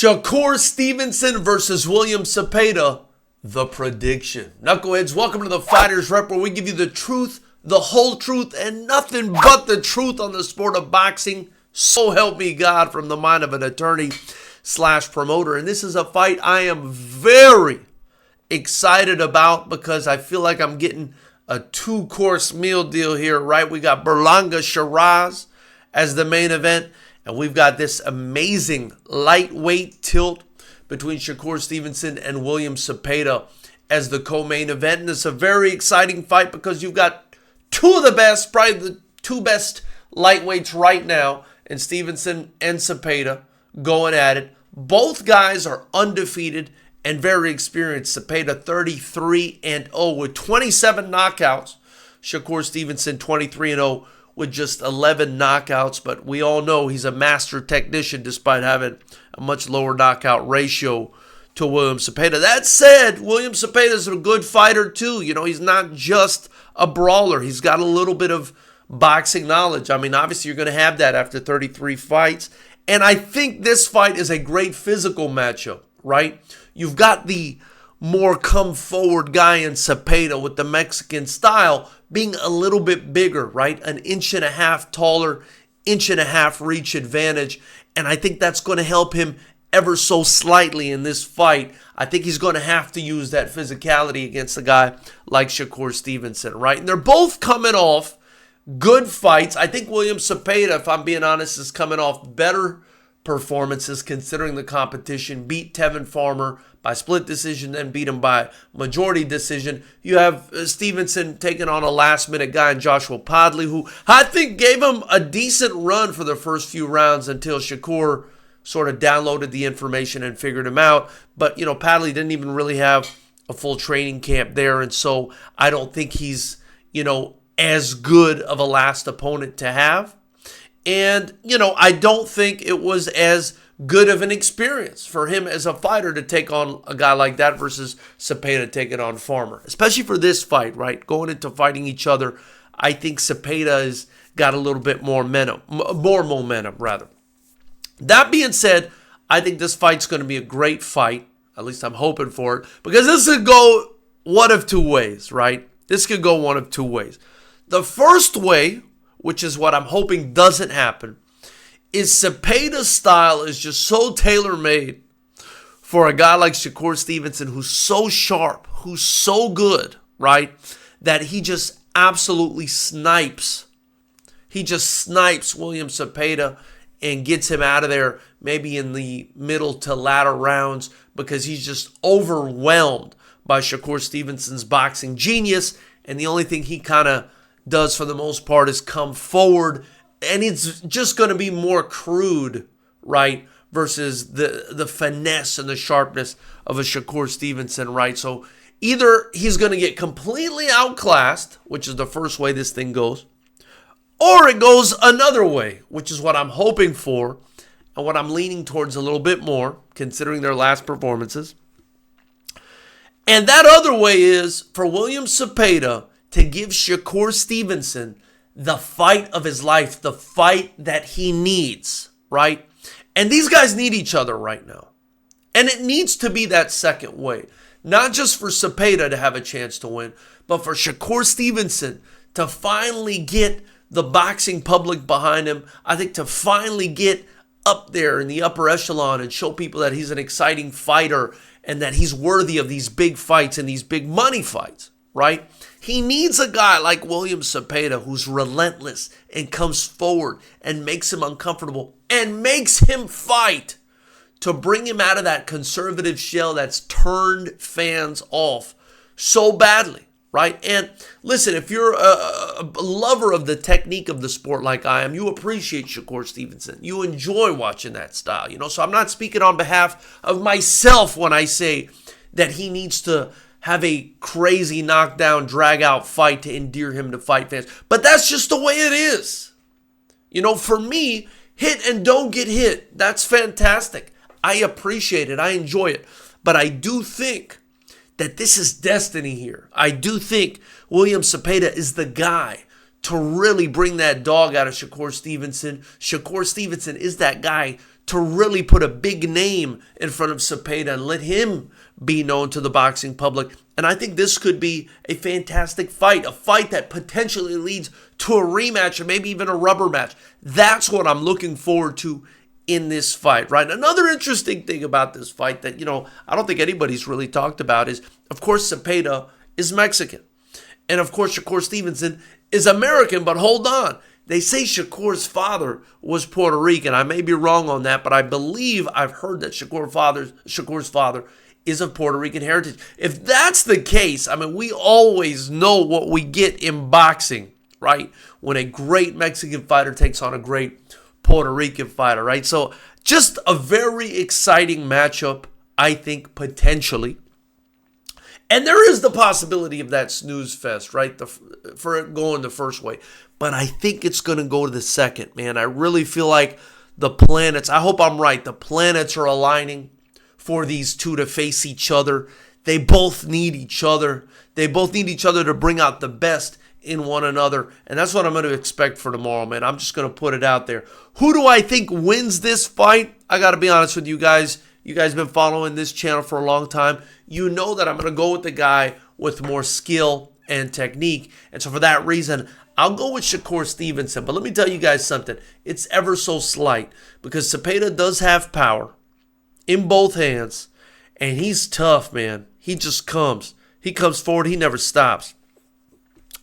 Shakur Stevenson versus William Zepeda, the prediction. Knuckleheads, welcome to the Fighters Rep, where we give you the truth, the whole truth, and nothing but the truth on the sport of boxing. So help me God, from the mind of an attorney / promoter. And this is a fight I am very excited about because I feel like I'm getting a 2-course meal deal here, right? We got Berlanga Shiraz as the main event, and we've got this amazing lightweight tilt between Shakur Stevenson and William Zepeda as the co-main event. And it's a very exciting fight because you've got two of the best, probably the two best lightweights right now, and Stevenson and Zepeda going at it. Both guys are undefeated and very experienced. Zepeda 33-0 with 27 knockouts. Shakur Stevenson 23-0 with just 11 knockouts. But we all know he's a master technician despite having a much lower knockout ratio to William Zepeda. That said, William Zepeda is a good fighter too. You know, he's not just a brawler. He's got a little bit of boxing knowledge. I mean, obviously you're going to have that after 33 fights. And I think this fight is a great physical matchup, right? You've got the more come-forward guy in Zepeda with the Mexican style being a little bit bigger, right? An 1.5 inches taller, 1.5 inches reach advantage. And I think that's going to help him ever so slightly in this fight. I think he's going to have to use that physicality against a guy like Shakur Stevenson, right? And they're both coming off good fights. I think William Zepeda, if I'm being honest, is coming off better performances considering the competition. Beat Tevin Farmer by split decision, then beat him by majority decision. You have Stevenson taking on a last-minute guy in Joshua Padley, who I think gave him a decent run for the first few rounds until Shakur sort of downloaded the information and figured him out. But, you know, Padley didn't even really have a full training camp there, and so I don't think he's, you know, as good of a last opponent to have. And, you know, I don't think it was as good of an experience for him as a fighter to take on a guy like that versus Zepeda taking on Farmer. Especially for this fight, right? Going into fighting each other, I think Zepeda has got a little bit more momentum, rather. That being said, I think this fight's going to be a great fight. At least I'm hoping for it. Because this could go one of two ways, right? This could go one of two ways. The first way, which is what I'm hoping doesn't happen, is Zepeda's style is just so tailor-made for a guy like Shakur Stevenson, who's so sharp, who's so good, right, that he just absolutely snipes. He just snipes William Zepeda and gets him out of there maybe in the middle to latter rounds because he's just overwhelmed by Shakur Stevenson's boxing genius, and the only thing he kind of does for the most part is come forward, and it's just going to be more crude, right, versus the finesse and the sharpness of a Shakur Stevenson, right? So either he's going to get completely outclassed, which is the first way this thing goes, or it goes another way, which is what I'm hoping for and what I'm leaning towards a little bit more, considering their last performances. And that other way is for William Zepeda to give Shakur Stevenson the fight of his life, the fight that he needs, right? And these guys need each other right now. And it needs to be that second way. Not just for Zepeda to have a chance to win, but for Shakur Stevenson to finally get the boxing public behind him. I think to finally get up there in the upper echelon and show people that he's an exciting fighter and that he's worthy of these big fights and these big money fights, right? He needs a guy like William Zepeda who's relentless and comes forward and makes him uncomfortable and makes him fight to bring him out of that conservative shell that's turned fans off so badly, right? And listen, if you're a lover of the technique of the sport like I am, you appreciate Shakur Stevenson. You enjoy watching that style, you know? So I'm not speaking on behalf of myself when I say that he needs to have a crazy knockdown, drag-out fight to endear him to fight fans. But that's just the way it is. You know, for me, hit and don't get hit. That's fantastic. I appreciate it. I enjoy it. But I do think that this is destiny here. I do think William Zepeda is the guy to really bring that dog out of Shakur Stevenson. Shakur Stevenson is that guy to really put a big name in front of Zepeda and let him be known to the boxing public. And I think this could be a fantastic fight, a fight that potentially leads to a rematch or maybe even a rubber match. That's what I'm looking forward to in this fight, right? Another interesting thing about this fight that, I don't think anybody's really talked about is, of course, Zepeda is Mexican. And of course, Shakur Stevenson is American, but hold on. They say Shakur's father was Puerto Rican. I may be wrong on that, but I believe I've heard that Shakur's father is of Puerto Rican heritage. If that's the case, we always know what we get in boxing, right? When a great Mexican fighter takes on a great Puerto Rican fighter, right? So just a very exciting matchup, I think, potentially. And there is the possibility of that snooze fest, right? For it going the first way. But I think it's going to go to the second, man. I really feel like the planets, I hope I'm right, the planets are aligning for these two to face each other. They both need each other. They both need each other to bring out the best in one another. And that's what I'm going to expect for tomorrow, man. I'm just going to put it out there. Who do I think wins this fight? I got to be honest with you guys. You guys have been following this channel for a long time. You know that I'm going to go with the guy with more skill and technique. And so for that reason, I'll go with Shakur Stevenson. But let me tell you guys something. It's ever so slight because Zepeda does have power in both hands. And he's tough, man. He just comes. He comes forward. He never stops.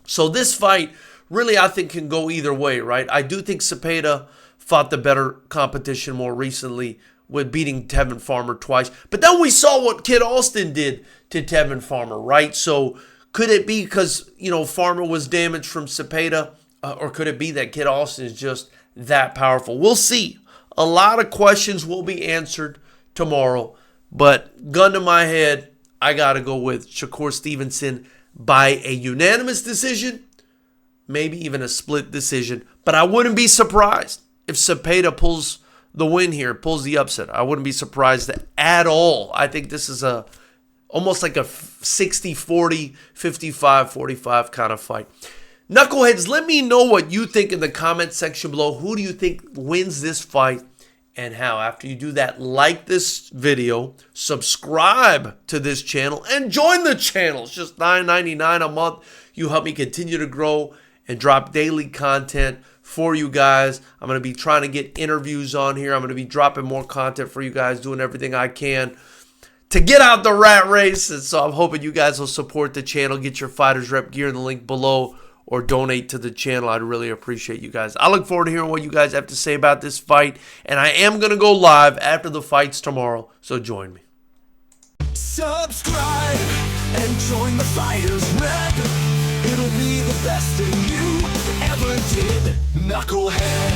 So this fight really, I think, can go either way, right? I do think Zepeda fought the better competition more recently with beating Tevin Farmer twice. But then we saw what Kid Alston did to Tevin Farmer, right? So could it be because, Farmer was damaged from Zepeda? Or could it be that Kid Alston is just that powerful? We'll see. A lot of questions will be answered tomorrow. But gun to my head, I got to go with Shakur Stevenson by a unanimous decision, maybe even a split decision. But I wouldn't be surprised if Zepeda pulls the win here, pulls the upset. I wouldn't be surprised at all. I think this is almost like a 60-40, 55-45 kind of fight. Knuckleheads, let me know what you think in the comment section below. Who do you think wins this fight and how? After you do that, like this video, subscribe to this channel, and join the channel. It's just $9.99 a month. You help me continue to grow and drop daily content for you guys. I'm going to be trying to get interviews on here. I'm going to be dropping more content for you guys, doing everything I can to get out the rat race. And so I'm hoping you guys will support the channel, get your Fighters Rep gear in the link below, or donate to the channel. I'd really appreciate you guys. I look forward to hearing what you guys have to say about this fight. And I am going to go live after the fights tomorrow, so join me. Subscribe and join the Fighters Rep. It'll be the best thing you ever did, knucklehead.